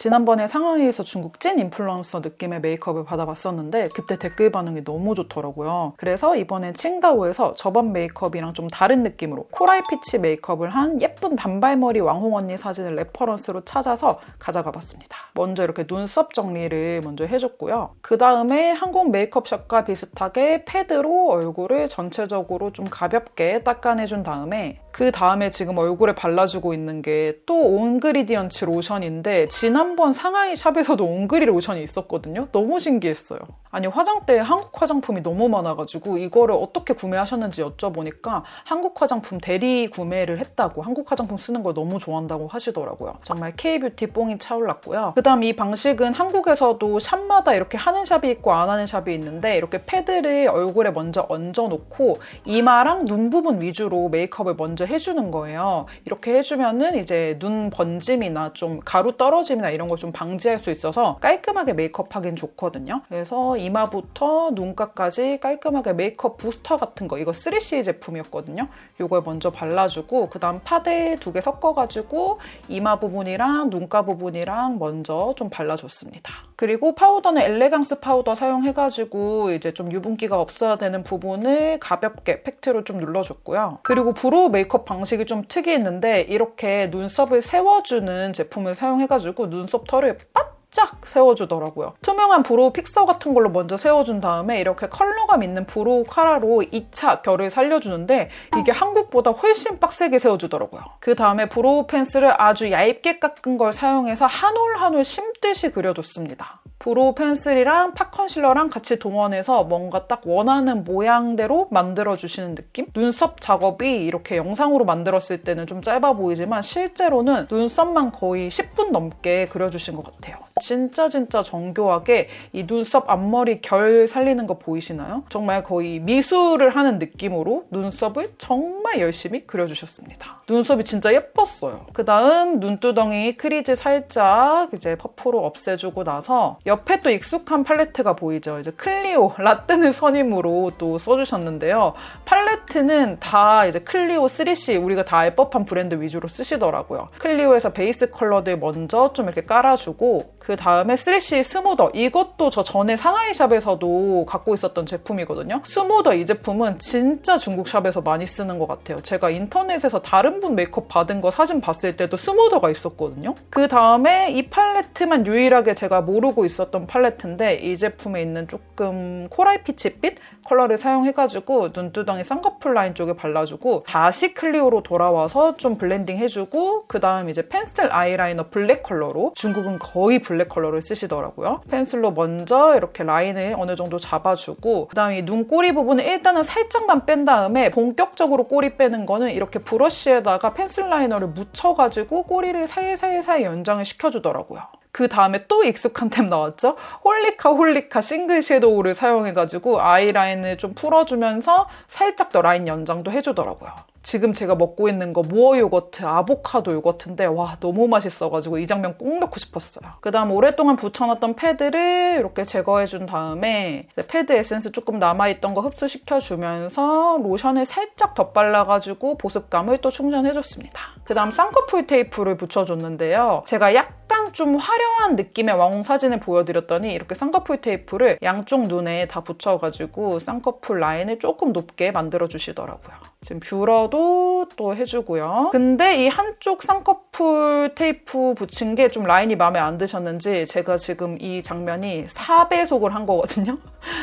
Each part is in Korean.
지난번에 상하이에서 중국 찐 인플루언서 느낌의 메이크업을 받아봤었는데 그때 댓글 반응이 너무 좋더라고요. 그래서 이번엔 칭다오에서 저번 메이크업이랑 좀 다른 느낌으로 코랄 피치 메이크업을 한 예쁜 단발머리 왕홍 언니 사진을 레퍼런스로 찾아서 가져가 봤습니다. 먼저 이렇게 눈썹 정리를 먼저 해줬고요. 그 다음에 한국 메이크업샵과 비슷하게 패드로 얼굴을 전체적으로 좀 가볍게 닦아내준 다음에 그 다음에 지금 얼굴에 발라주고 있는 게 또 온그리디언츠 로션인데 지난번 상하이 샵에서도 온그리 로션이 있었거든요. 너무 신기했어요. 아니 화장대에 한국 화장품이 너무 많아가지고 이거를 어떻게 구매하셨는지 여쭤보니까 한국 화장품 대리 구매를 했다고, 한국 화장품 쓰는 걸 너무 좋아한다고 하시더라고요. 정말 K-뷰티 뽕이 차올랐고요. 그 다음 이 방식은 한국에서도 샵마다 이렇게 하는 샵이 있고 안 하는 샵이 있는데 이렇게 패드를 얼굴에 먼저 얹어놓고 이마랑 눈 부분 위주로 메이크업을 먼저 해주는 거예요. 이렇게 해주면은 이제 눈 번짐이나 좀 가루 떨어짐이나 이런 걸 좀 방지할 수 있어서 깔끔하게 메이크업하기는 좋거든요. 그래서 이마부터 눈가까지 깔끔하게 메이크업 부스터 같은 거, 이거 3C 제품이었거든요. 이걸 먼저 발라주고 그 다음 파데 2개 섞어가지고 이마 부분이랑 눈가 부분이랑 먼저 좀 발라줬습니다. 그리고 파우더는 엘레강스 파우더 사용해가지고 이제 좀 유분기가 없어야 되는 부분을 가볍게 팩트로 좀 눌러줬고요. 그리고 브로우 메이크업 방식이 좀 특이했는데 이렇게 눈썹을 세워주는 제품을 사용해가지고 눈썹 털을 바짝 세워주더라고요. 투명한 브로우 픽서 같은 걸로 먼저 세워준 다음에 이렇게 컬러감 있는 브로우 카라로 2차 결을 살려주는데 이게 한국보다 훨씬 빡세게 세워주더라고요. 그 다음에 브로우 펜슬을 아주 얇게 깎은 걸 사용해서 한 올 한 올 심듯이 그려줬습니다. 브로우 펜슬이랑 팟 컨실러랑 같이 동원해서 뭔가 딱 원하는 모양대로 만들어주시는 느낌? 눈썹 작업이 이렇게 영상으로 만들었을 때는 좀 짧아 보이지만 실제로는 눈썹만 거의 10분 넘게 그려주신 것 같아요. 진짜 정교하게 이 눈썹 앞머리 결 살리는 거 보이시나요? 정말 거의 미술을 하는 느낌으로 눈썹을 정말 열심히 그려주셨습니다. 눈썹이 진짜 예뻤어요. 그 다음 눈두덩이 크리즈 살짝 이제 퍼프로 없애주고 나서 옆에 또 익숙한 팔레트가 보이죠? 이제 클리오 라떼를 선임으로 또 써주셨는데요. 팔레트는 다 이제 클리오 3C, 우리가 다 알 법한 브랜드 위주로 쓰시더라고요. 클리오에서 베이스 컬러들 먼저 좀 이렇게 깔아주고 그 다음에 3C 스무더, 이것도 저 전에 상하이 샵에서도 갖고 있었던 제품이거든요. 스무더 이 제품은 진짜 중국 샵에서 많이 쓰는 것 같아요. 제가 인터넷에서 다른 분 메이크업 받은 거 사진 봤을 때도 스무더가 있었거든요. 그 다음에 이 팔레트만 유일하게 제가 모르고 있었던 팔레트인데 이 제품에 있는 조금 코랄 피치빛 컬러를 사용해가지고 눈두덩이 쌍꺼풀 라인 쪽에 발라주고 다시 클리오로 돌아와서 좀 블렌딩 해주고 그 다음 이제 펜슬 아이라이너 블랙 컬러로, 중국은 거의 블랙 컬러를 쓰시더라고요. 펜슬로 먼저 이렇게 라인을 어느 정도 잡아주고 그 다음에 눈꼬리 부분을 일단은 살짝만 뺀 다음에 본격적으로 꼬리 빼는 거는 이렇게 브러쉬에다가 펜슬 라이너를 묻혀가지고 꼬리를 사이사이 연장을 시켜주더라고요. 그 다음에 또 익숙한 템 나왔죠? 홀리카 싱글 섀도우를 사용해가지고 아이라인을 좀 풀어주면서 살짝 더 라인 연장도 해주더라고요. 지금 제가 먹고 있는 거 무어 요거트, 아보카도 요거트인데 와 너무 맛있어가지고 이 장면 꼭 넣고 싶었어요. 그 다음 오랫동안 붙여놨던 패드를 이렇게 제거해준 다음에 이제 패드 에센스 조금 남아있던 거 흡수시켜주면서 로션을 살짝 덧발라가지고 보습감을 또 충전해줬습니다. 그 다음 쌍꺼풀 테이프를 붙여줬는데요. 제가 약간 좀 화려한 느낌의 왕홍 사진을 보여드렸더니 이렇게 쌍꺼풀 테이프를 양쪽 눈에 다 붙여가지고 쌍꺼풀 라인을 조금 높게 만들어주시더라고요. 지금 뷰러도 또 해주고요. 근데 이 한쪽 쌍꺼풀 테이프 붙인 게 좀 라인이 마음에 안 드셨는지 제가 지금 이 장면이 4배속을 한 거거든요.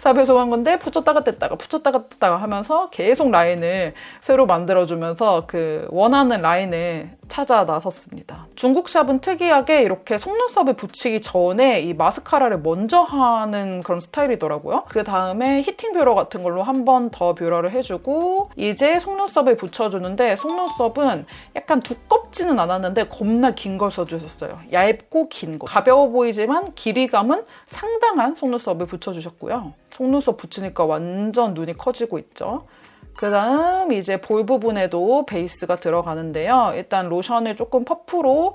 4배속 한 건데 붙였다가 뗐다가 하면서 계속 라인을 새로 만들어주면서 그 원하는 라인을 찾아 나섰습니다. 중국 샵은 특이하게 이렇게 속눈썹에 붙이기 전에 이 마스카라를 먼저 하는 그런 스타일이더라고요. 그 다음에 히팅 뷰러 같은 걸로 한 번 더 뷰러를 해주고 이제 속눈썹에 붙여주는데 속눈썹은 약간 두껍지는 않았는데 겁나 긴 걸 써주셨어요. 얇고 긴 거. 가벼워 보이지만 길이감은 상당한 속눈썹을 붙여주셨고요. 속눈썹 붙이니까 완전 눈이 커지고 있죠. 그 다음 이제 볼 부분에도 베이스가 들어가는데요. 일단 로션을 조금 퍼프로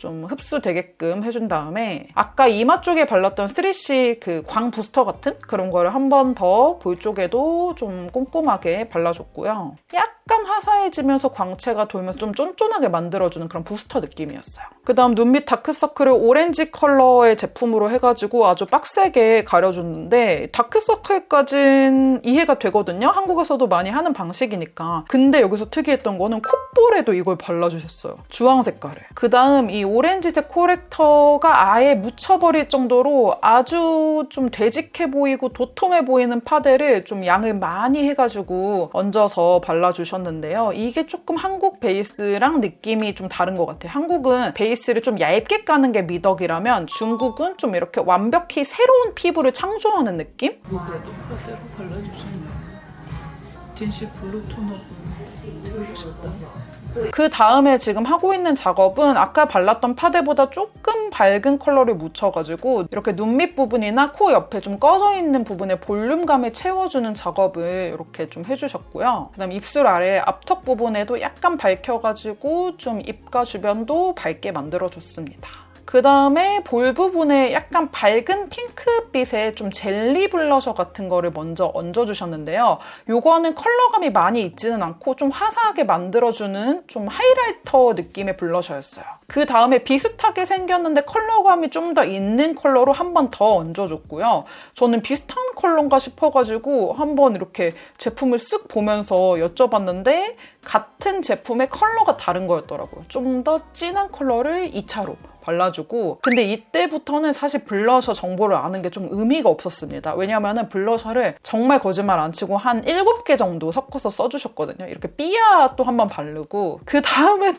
좀 흡수되게끔 해준 다음에 아까 이마 쪽에 발랐던 3C 그 광 부스터 같은 그런 거를 한 번 더 볼 쪽에도 좀 꼼꼼하게 발라줬고요. 약간 화사해지면서 광채가 돌면서 좀 쫀쫀하게 만들어주는 그런 부스터 느낌이었어요. 그 다음 눈 밑 다크서클을 오렌지 컬러의 제품으로 해가지고 아주 빡세게 가려줬는데 다크서클까진 이해가 되거든요. 한국에서도 많이 하는 방식이니까. 근데 여기서 특이했던 거는 콧볼에도 이걸 발라주셨어요. 주황 색깔을. 그 다음 이 오렌지색 코렉터가 아예 묻혀버릴 정도로 아주 좀 되직해 보이고 도톰해 보이는 파데를 좀 양을 많이 해가지고 얹어서 발라주셨는데요. 이게 조금 한국 베이스랑 느낌이 좀 다른 것 같아요. 한국은 베이스를 좀 얇게 까는 게 미덕이라면 중국은 좀 이렇게 완벽히 새로운 피부를 창조하는 느낌? 여기에도 파데로 발라주셨네요. 진실 블루 톤업은 되고 싶다. 그 다음에 지금 하고 있는 작업은 아까 발랐던 파데보다 조금 밝은 컬러를 묻혀가지고 이렇게 눈 밑 부분이나 코 옆에 좀 꺼져 있는 부분에 볼륨감을 채워주는 작업을 이렇게 좀 해주셨고요. 그 다음 입술 아래 앞턱 부분에도 약간 밝혀가지고 좀 입가 주변도 밝게 만들어줬습니다. 그 다음에 볼 부분에 약간 밝은 핑크빛의 좀 젤리 블러셔 같은 거를 먼저 얹어주셨는데요. 요거는 컬러감이 많이 있지는 않고 좀 화사하게 만들어주는 좀 하이라이터 느낌의 블러셔였어요. 그 다음에 비슷하게 생겼는데 컬러감이 좀 더 있는 컬러로 한 번 더 얹어줬고요. 저는 비슷한 컬러인가 싶어가지고 한번 이렇게 제품을 쓱 보면서 여쭤봤는데 같은 제품의 컬러가 다른 거였더라고요. 좀 더 진한 컬러를 2차로 발라주고 근데 이때부터는 사실 블러셔 정보를 아는 게 좀 의미가 없었습니다. 왜냐하면 블러셔를 정말 거짓말 안 치고 한 7개 정도 섞어서 써주셨거든요. 이렇게 삐아 또 한 번 바르고 그 다음에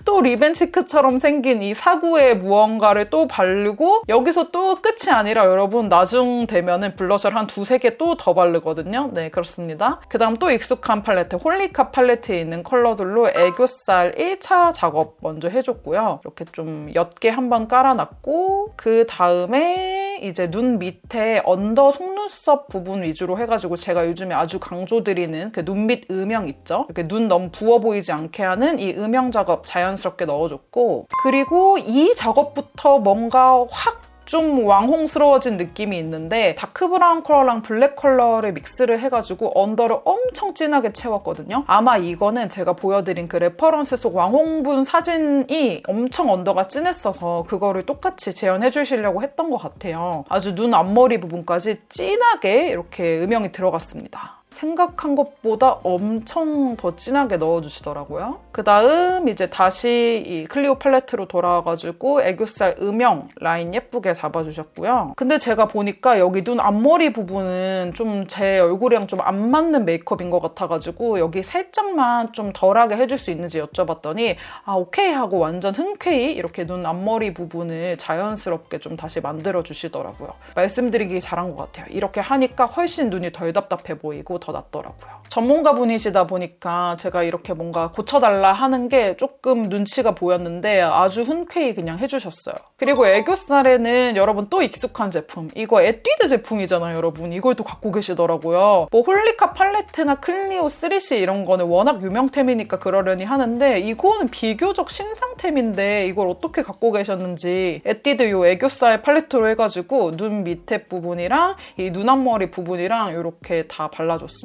또 리벤치크처럼 생긴 이 사구의 무언가를 또 바르고 여기서 또 끝이 아니라 여러분 나중 되면은 블러셔를 한 2-3개 또 더 바르거든요. 네, 그렇습니다. 그 다음 또 익숙한 팔레트, 홀리카 팔레트에 있는 컬러들로 애교살 1차 작업 먼저 해줬고요. 이렇게 좀 옅게 한번 깔아놨고 그 다음에 이제 눈 밑에 언더 속눈썹 부분 위주로 해가지고 제가 요즘에 아주 강조드리는 그 눈밑 음영 있죠? 이렇게 눈 너무 부어 보이지 않게 하는 이 음영 작업 자연스럽게 넣어줬고 그리고 이 작업부터 뭔가 확 좀 왕홍스러워진 느낌이 있는데 다크 브라운 컬러랑 블랙 컬러를 믹스를 해가지고 언더를 엄청 진하게 채웠거든요. 아마 이거는 제가 보여드린 그 레퍼런스 속 왕홍분 사진이 엄청 언더가 진했어서 그거를 똑같이 재현해 주시려고 했던 것 같아요. 아주 눈 앞머리 부분까지 진하게 이렇게 음영이 들어갔습니다. 생각한 것보다 엄청 더 진하게 넣어주시더라고요. 그 다음 이제 다시 이 클리오 팔레트로 돌아와가지고 애교살 음영 라인 예쁘게 잡아주셨고요. 근데 제가 보니까 여기 눈 앞머리 부분은 좀 제 얼굴이랑 좀 안 맞는 메이크업인 것 같아가지고 여기 살짝만 좀 덜하게 해줄 수 있는지 여쭤봤더니 아 오케이 하고 완전 흔쾌히 이렇게 눈 앞머리 부분을 자연스럽게 좀 다시 만들어주시더라고요. 말씀드리기 잘한 것 같아요. 이렇게 하니까 훨씬 눈이 덜 답답해 보이고 더 낫더라고요. 전문가 분이시다 보니까 제가 이렇게 뭔가 고쳐달라 하는 게 조금 눈치가 보였는데 아주 흔쾌히 그냥 해주셨어요. 그리고 애교살에는 여러분 또 익숙한 제품, 이거 에뛰드 제품이잖아요, 여러분. 이걸 또 갖고 계시더라고요. 뭐 홀리카 팔레트나 클리오 3C 이런 거는 워낙 유명템이니까 그러려니 하는데 이거는 비교적 신상템인데 이걸 어떻게 갖고 계셨는지 에뛰드 요 애교살 팔레트로 해가지고 눈 밑에 부분이랑 이 눈 앞머리 부분이랑 이렇게 다 발라줬어요.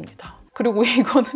그리고 이거는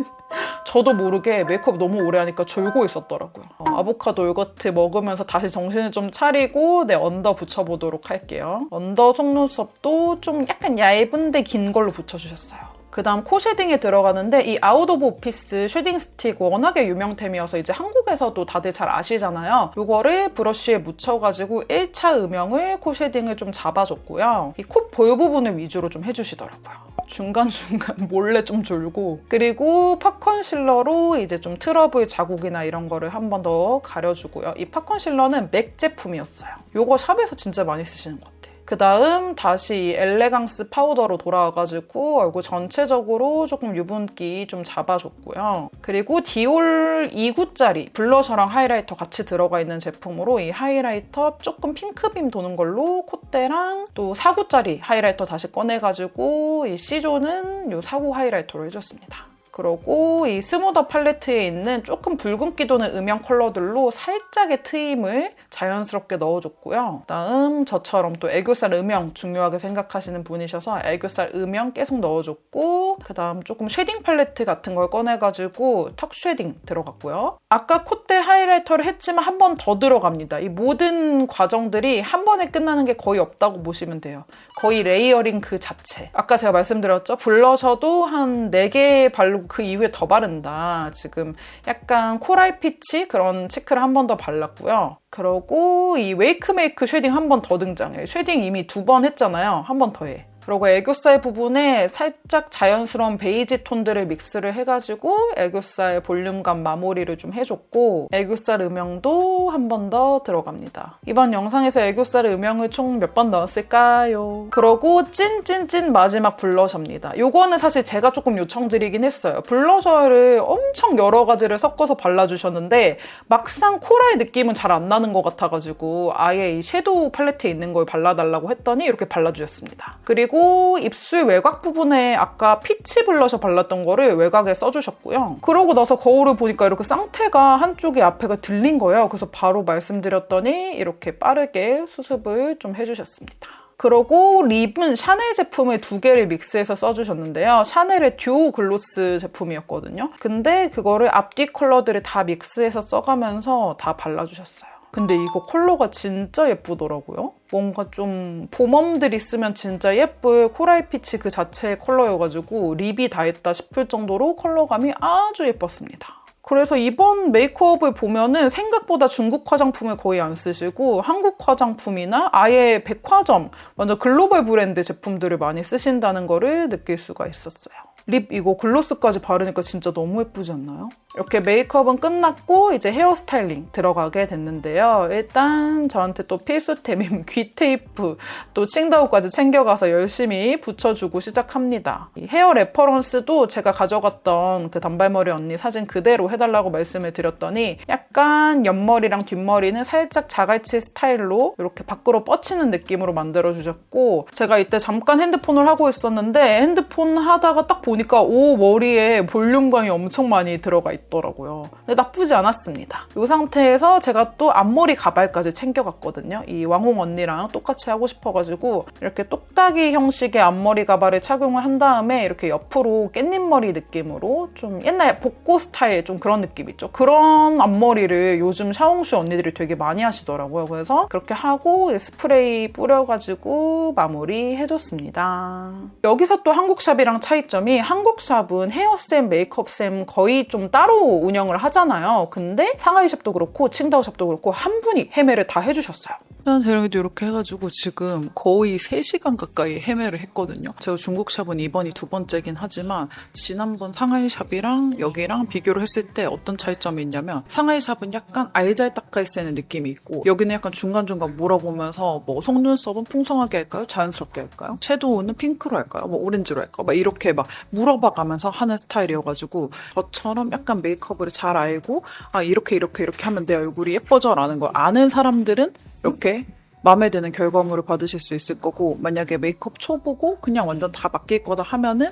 저도 모르게 메이크업 너무 오래 하니까 졸고 있었더라고요. 아보카도 요거트 먹으면서 다시 정신을 좀 차리고 언더 붙여보도록 할게요. 언더 속눈썹도 좀 약간 얇은데 긴 걸로 붙여주셨어요. 그 다음 코 쉐딩에 들어가는데 이 아웃 오브 오피스 쉐딩 스틱 워낙에 유명템이어서 이제 한국에서도 다들 잘 아시잖아요. 이거를 브러쉬에 묻혀가지고 1차 음영을 코 쉐딩을 좀 잡아줬고요. 이 코 볼 부분을 위주로 좀 해주시더라고요. 중간중간 몰래 좀 졸고 그리고 팝컨실러로 이제 좀 트러블 자국이나 이런 거를 한 번 더 가려주고요. 이 팝컨실러는 맥 제품이었어요. 이거 샵에서 진짜 많이 쓰시는 것 같아요. 그 다음 다시 엘레강스 파우더로 돌아와가지고 얼굴 전체적으로 조금 유분기 좀 잡아줬고요. 그리고 디올 2구짜리 블러셔랑 하이라이터 같이 들어가 있는 제품으로 이 하이라이터 조금 핑크빔 도는 걸로 콧대랑 또 4구짜리 하이라이터 다시 꺼내가지고 이 C존은 이 4구 하이라이터로 해줬습니다. 그리고 이 스무더 팔레트에 있는 조금 붉은기 도는 음영 컬러들로 살짝의 트임을 자연스럽게 넣어줬고요. 그다음 저처럼 또 애교살 음영 중요하게 생각하시는 분이셔서 애교살 음영 계속 넣어줬고, 그다음 조금 쉐딩 팔레트 같은 걸 꺼내가지고 턱 쉐딩 들어갔고요. 아까 콧대 하이라이터를 했지만 한 번 더 들어갑니다. 이 모든 과정들이 한 번에 끝나는 게 거의 없다고 보시면 돼요. 거의 레이어링 그 자체. 아까 제가 말씀드렸죠? 블러셔도 한 4개 바르고 그 이후에 더 바른다. 지금 약간 코랄 피치 그런 치크를 한 번 더 발랐고요. 그러고 이 웨이크메이크 쉐딩 한 번 더 등장해요. 쉐딩 이미 2번 했잖아요. 한 번 더 해. 그리고 애교살 부분에 살짝 자연스러운 베이지 톤들을 믹스를 해가지고 애교살 볼륨감 마무리를 좀 해줬고, 애교살 음영도 한 번 더 들어갑니다. 이번 영상에서 애교살 음영을 총 몇 번 넣었을까요? 그러고 찐찐찐 마지막 블러셔입니다. 요거는 사실 제가 조금 요청드리긴 했어요. 블러셔를 엄청 여러 가지를 섞어서 발라주셨는데 막상 코랄 느낌은 잘 안 나는 것 같아가지고 아예 이 섀도우 팔레트에 있는 걸 발라달라고 했더니 이렇게 발라주셨습니다. 그리고 입술 외곽 부분에 아까 피치 블러셔 발랐던 거를 외곽에 써주셨고요. 그러고 나서 거울을 보니까 이렇게 쌍태가 한쪽이 앞에가 들린 거예요. 그래서 바로 말씀드렸더니 이렇게 빠르게 수습을 좀 해주셨습니다. 그리고 립은 샤넬 제품을 2개를 믹스해서 써주셨는데요. 샤넬의 듀오 글로스 제품이었거든요. 근데 그거를 앞뒤 컬러들을 다 믹스해서 써가면서 다 발라주셨어요. 근데 이거 컬러가 진짜 예쁘더라고요. 뭔가 좀 봄웜들이 쓰면 진짜 예쁠 코랄 피치 그 자체의 컬러여가지고 립이 다 했다 싶을 정도로 컬러감이 아주 예뻤습니다. 그래서 이번 메이크업을 보면은 생각보다 중국 화장품을 거의 안 쓰시고 한국 화장품이나 아예 백화점, 완전 글로벌 브랜드 제품들을 많이 쓰신다는 거를 느낄 수가 있었어요. 립 이거 글로스까지 바르니까 진짜 너무 예쁘지 않나요? 이렇게 메이크업은 끝났고 이제 헤어 스타일링 들어가게 됐는데요. 일단 저한테 또 필수템인 귀 테이프, 또 칭다오까지 챙겨가서 열심히 붙여주고 시작합니다. 이 헤어 레퍼런스도 제가 가져갔던 그 단발머리 언니 사진 그대로 해달라고 말씀을 드렸더니 약간 옆머리랑 뒷머리는 살짝 자갈치 스타일로 이렇게 밖으로 뻗치는 느낌으로 만들어주셨고, 제가 이때 잠깐 핸드폰을 하고 있었는데 핸드폰 하다가 딱 보니까 오, 머리에 볼륨감이 엄청 많이 들어가 있더라고요. 근데 나쁘지 않았습니다. 이 상태에서 제가 또 앞머리 가발까지 챙겨갔거든요. 이 왕홍 언니랑 똑같이 하고 싶어가지고 이렇게 똑딱이 형식의 앞머리 가발을 착용을 한 다음에 이렇게 옆으로 깻잎머리 느낌으로 좀 옛날 복고 스타일 좀 그런 느낌 있죠. 그런 앞머리를 요즘 샤옹슈 언니들이 되게 많이 하시더라고요. 그래서 그렇게 하고 스프레이 뿌려가지고 마무리 해줬습니다. 여기서 또 한국샵이랑 차이점이, 한국샵은 헤어쌤, 메이크업쌤 거의 좀 따로 운영을 하잖아요. 근데 상하이샵도 그렇고 칭다오샵도 그렇고 한 분이 헤매를 다 해주셨어요. 저희도 이렇게 해가지고 지금 거의 3시간 가까이 헤매를 했거든요. 제가 중국샵은 이번이 2번째긴 하지만 지난번 상하이샵이랑 여기랑 비교를 했을 때 어떤 차이점이 있냐면, 상하이샵은 약간 알잘딱깔 쓰는 느낌이 있고 여기는 약간 중간중간 물어보면서 뭐 속눈썹은 풍성하게 할까요? 자연스럽게 할까요? 섀도우는 핑크로 할까요? 뭐 오렌지로 할까요? 막 이렇게 막 물어봐가면서 하는 스타일이어가지고 저처럼 약간 메이크업을 잘 알고 아 이렇게 하면 내 얼굴이 예뻐져 라는 걸 아는 사람들은 이렇게 마음에 드는 결과물을 받으실 수 있을 거고, 만약에 메이크업 초보고 그냥 완전 다 맡길 거다 하면은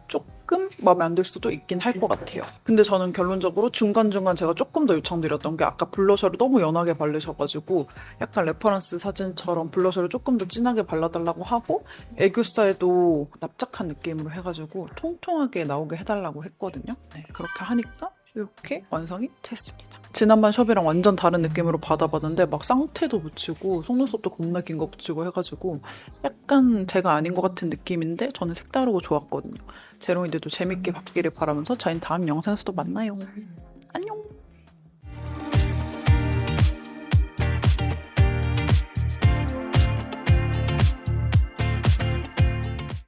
조금 마음에 안 들 수도 있긴 할 것 같아요. 근데 저는 결론적으로 중간중간 제가 조금 더 요청드렸던 게, 아까 블러셔를 너무 연하게 바르셔가지고 약간 레퍼런스 사진처럼 블러셔를 조금 더 진하게 발라달라고 하고, 애교살도 납작한 느낌으로 해가지고 통통하게 나오게 해달라고 했거든요. 네, 그렇게 하니까 이렇게 완성이 됐습니다. 지난번 샵이랑 완전 다른 느낌으로 받아봤는데 막 쌍태도 붙이고 속눈썹도 겁나 긴 거 붙이고 해가지고 약간 제가 아닌 것 같은 느낌인데 저는 색다르고 좋았거든요. 제롱이들도 재밌게 받기를 바라면서 저희는 다음 영상에서도 만나요. 안녕!